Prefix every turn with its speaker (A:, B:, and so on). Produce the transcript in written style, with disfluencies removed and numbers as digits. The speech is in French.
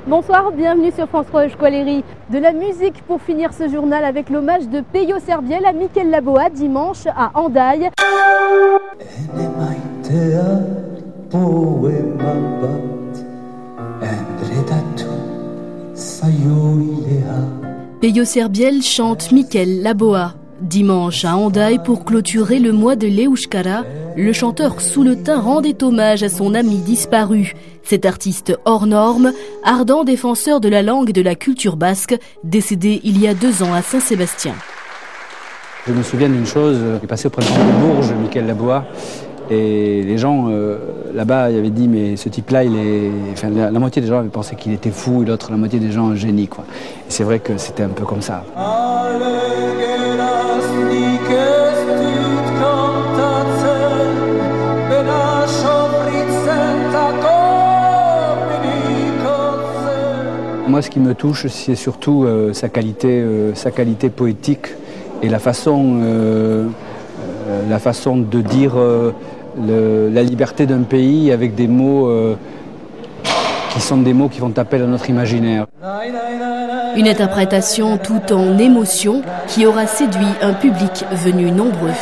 A: Bonsoir, bienvenue sur France 3 Euskal-Herri. De la musique pour finir ce journal avec l'hommage de Peio Serbiel à Mikel Laboa dimanche à Hendaye.
B: Peio Serbiel chante Mikel Laboa. Dimanche à Hendaye pour clôturer le mois de l'Euskara, le chanteur Souletin rendait hommage à son ami disparu. Cet artiste hors norme, ardent défenseur de la langue et de la culture basque, décédé il y a 2 ans à Saint-Sébastien.
C: Je me souviens d'une chose, j'ai passé au printemps de Bourges, Mikel Laboa, et les gens là-bas avaient dit mais ce type-là, la moitié des gens avaient pensé qu'il était fou et l'autre, la moitié des gens un génie, quoi. Et c'est vrai que c'était un peu comme ça. Moi, ce qui me touche, c'est surtout sa qualité poétique et la façon de dire la liberté d'un pays avec des mots qui sont des mots qui font appel à notre imaginaire.
B: Une interprétation tout en émotion qui aura séduit un public venu nombreux.